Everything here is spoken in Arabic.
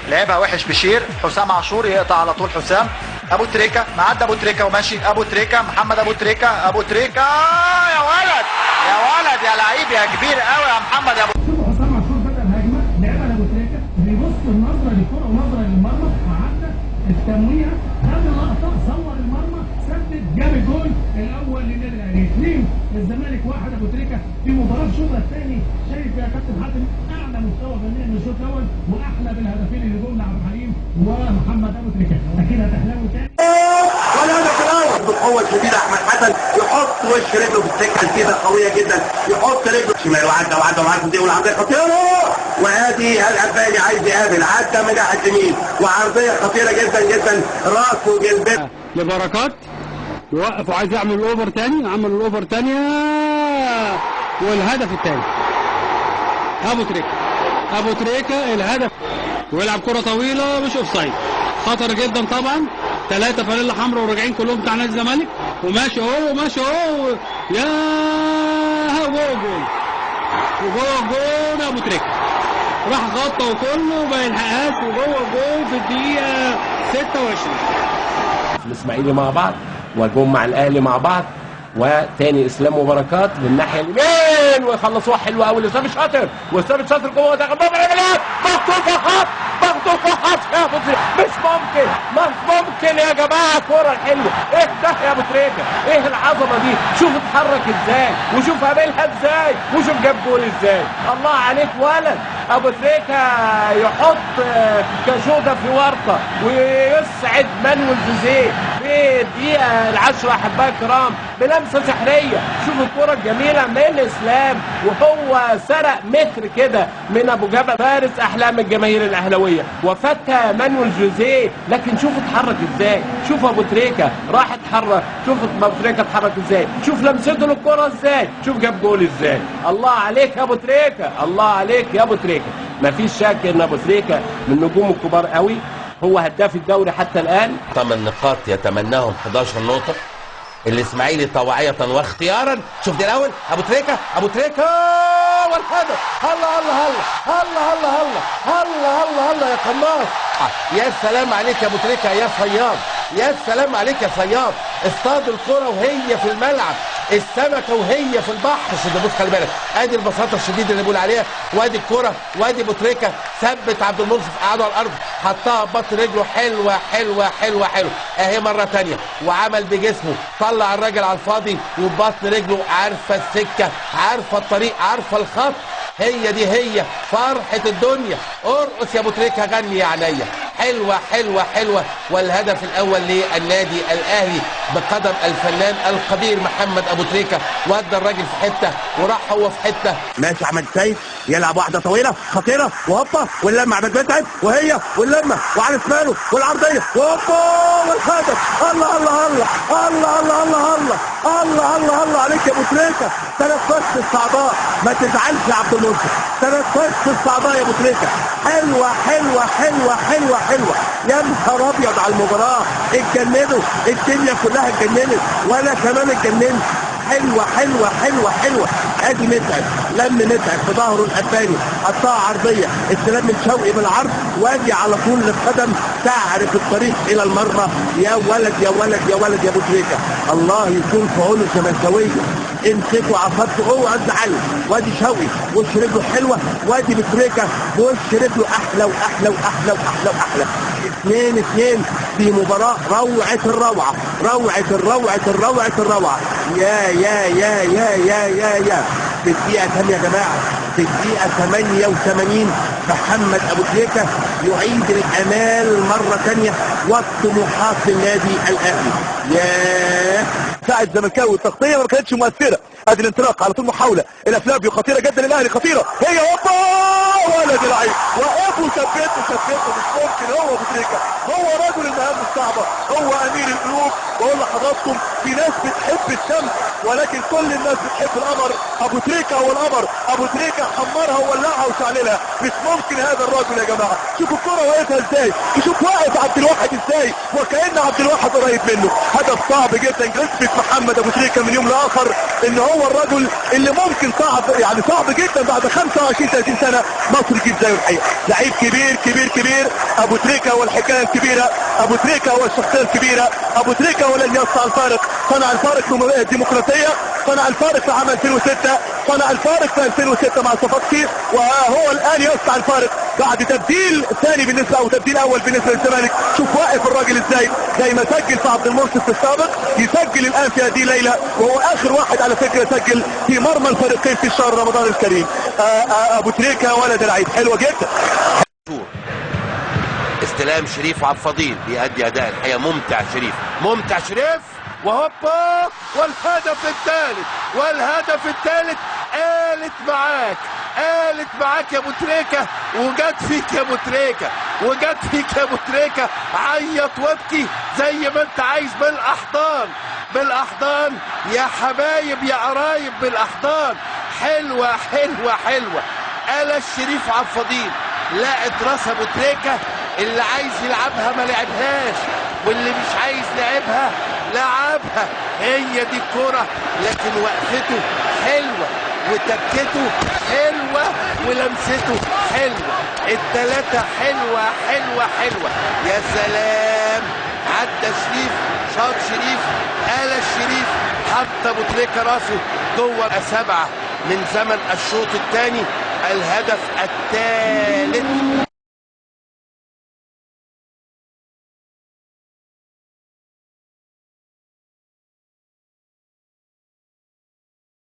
لعبها وحش بشير. حسام عاشور يقطع على طول. حسام ابو تريكه معدي ابو تريكه وماشي. ابو تريكه محمد ابو تريكه. ابو تريكه يا ولد يا ولد يا لعيب يا كبير قوي يا محمد يا ابو. شوفوا حسام عاشور بدا الهجمه لعبها لابو تريكه بيبص النظره للكره ونظره للمرمى وعدى التمويه خد اللقطه صور المرمى سدد جاب الجول الاول للنادي الاهلي. 2 الزمالك 1 ابو تريكه في مباراه الشوط الثاني. شايف يا كابتن حاتم اعلى مستوى فنيا من الشوط الاول واحلى بالهدفين اللي جم لعبد الحليم ومحمد ابو تريكه. اكيد هتحلو تاني. والهدف الاول بالقوه الشديده احمد حسن يحط وش رجله في السكه كده قويه جدا. يحط رجله شمال وعدى دي والعرضيه خطيره. وادي الاباني عايز يقابل عدى من ناحيه اليمين وعرضيه خطيره جدا جدا راسه جلبته لبركات يوقف وعايز يعمل الاوفر تاني. عمل الاوفر تاني والهدف الثاني ابو تريكه الهدف. ويلعب كره طويله مش اوف سايد خطر جدا طبعا. 3 فانيلا حمراء وراجعين كلهم بتاع نادي الزمالك وماشي اهو يا جوه الجول وجوه الجول. ابو تريكه راح غطى وكله ما يلحقهاش وجوه الجول في الدقيقه 26. الاسماعيلي مع بعض وجم مع الاهلي مع بعض وتاني اسلام وبركات للناحيه اليمين ويخلصوها حلو قوي لاسلام شاطر. واسلام شاطر جوه داخل باب العمليات مخطوط الخط يا ابو تريكه. مش ممكن يا جماعه كوره حلوه. ايه ده يا ابو تريكه؟ ايه العظمه دي؟ شوف اتحرك ازاي وشوف قابلها ازاي وشوف جاب جول ازاي. الله عليك ولد. ابو تريكه يحط كشوده في ورطه ويسعد مانويل جوزيه في الدقيقه ال10 احبائي الكرام بلمسه سحريه. شوف الكره الجميله من اسلام وهو سرق متر كده من ابو جبل فارس احلام الجماهير الاهلاويه وفتى مانويل جوزيه. لكن شوف اتحرك ازاي. شوف ابو تريكه راح اتحرك. شوف ابو تريكه اتحرك ازاي. شوف لمسته للكره ازاي. شوف جاب جول ازاي. الله عليك يا ابو تريكه. الله عليك يا ابو تريكه. مفيش شك ان ابو تريكه من النجوم الكبار قوي. هو هداف الدوري حتى الان. 8 نقاط يتمناهم 11 نقطه. الاسماعيلي طوعيه واختيارا. شوف دي الاول ابو تريكه والهدف. الله يا قناص. يا سلام عليك يا ابو تريكه يا صياد. يا سلام عليك يا صياد. اصطاد الكره وهي في الملعب. السمكه وهي في البحر. بص خلي بالك ادي البساطه الشديده اللي بقول عليها وادي الكره وادي ابو تريكه ثبت عبد المنصف قعده على الارض حطها ببطن رجله حلوه اهي مره ثانيه وعمل بجسمه طلع الراجل على الفاضي وببطن رجله. عارفه السكه عارفه الطريق عارفه الخط. هي دي هي فرحه الدنيا. ارقص يا ابو تريكه غني يا عينيا. حلوه والهدف الاول للنادي الاهلي بقدم الفنان القدير محمد ابو تريكه. ودى الراجل في حته وراح هو في حته. ماشي احمد سيد يلعب واحده طويله خطيره وهوبا واللمه عماد متعب وهي واللمه وعلى شماله والعرضيه وهوبا والهدف. الله عليك يا ابو تريكه. تنفست الصعداء ما تزعلش يا عبد المنصف. تنفست الصعداء يا ابو تريكه. حلوه يا نهار ابيض على المباراه. اتجننوا الدنيا كلها اتجننت وانا كمان اتجننت. حلوه ادي متعب متعب في ظهره الاباني حطها عرضيه. استلام من شوقي بالعرض وادي على طول للقدم تعرف الطريق الى المرمى. يا ولد يا ابو تريكه. الله يكون في عونه الزملكاويه. امسكوا عصبته اوعى تزعلوا. وادي شوقي وش رجله حلوه وادي بتريكه وش رجله احلى 2-2 في مباراه روعه الروعه. يا في الدقيقه كام يا جماعه؟ في الدقيقه 88 محمد ابو تريكه يعيد الامال مره ثانيه والطموحات للنادي الاهلي. ساعد الزملكاوي التغطيه ما كانتش مؤثره. ادي الانطلاق على طول محاوله الافلافيو خطيره جدا للاهلي خطيره هي هوبا ولد لعيب وقفوا ثبته مش ممكن. هو ابو تريكه هو رجل المهام الصعبه هو امير القلوب. بقول لحضراتكم في ناس بتحب الشمس ولكن كل الناس بتحب القمر. ابو تريكه هو القمر. ابو تريكه حمرها وولعها وشعللها. مش ممكن هذا الرجل يا جماعه. شوفوا الكره واقفها ازاي. شوف واقف عبد الواحد ازاي وكأن عبد الواحد قريب منه. هدف صعب جدا. جريسبيك محمد ابو تريكة من يوم لاخر ان هو الرجل اللي ممكن صعب جدا بعد 25 30 سنه مصر تجيب زيه الحقيقه. لعيب كبير كبير كبير ابو تريكة، والحكايه الكبيره ابو تريكة هو الشخصيه الكبيره. ابو تريكة هو الذي يصنع الفارق، صنع الفارق في الديمقراطيه، صنع الفارق في عام 2006، صنع الفارق في 2006 مع صفاقسي، وهو الان يصنع الفارق بعد تبديل ثاني بالنسبه او تبديل اول بالنسبه للزمالك. شوف واقف الراجل ازاي، زي ما سجل في عبد المنصف في السابق يسجل الان في هذه الليله، وهو اخر واحد على فكره سجل في مرمى الفريقين في شهر رمضان الكريم. ابو تريكة ولد لعيب حلوه جدا. استلام شريف عبد الفضيل بيأدي اداء الحقيقه ممتع. شريف ممتع، شريف وهوبا والهدف الثالث، والهدف الثالث قالت معاك يا ابو تريكة، وجت فيك يا ابو تريكة، وجت فيك يا ابو تريكة. عيط وابكي زي ما انت عايز بالاحضان، بالاحضان يا حبايب يا قرايب، بالاحضان. حلوه حلوه حلوه. قال الشريف عبد الفضيل لقت راس ابو تريكة، اللي عايز يلعبها ما لعبهاش، واللي مش عايز لعبها لعبها. هي دي الكرة، لكن وقفته حلوة وتكته حلوة ولمسته حلوة. التلاتة حلوة حلوة حلوة. يا سلام، عدى شريف، شاط شريف، قال الشريف، حط ابو تريكة راسه جوه 7 من زمن الشوط الثاني. الهدف الثالث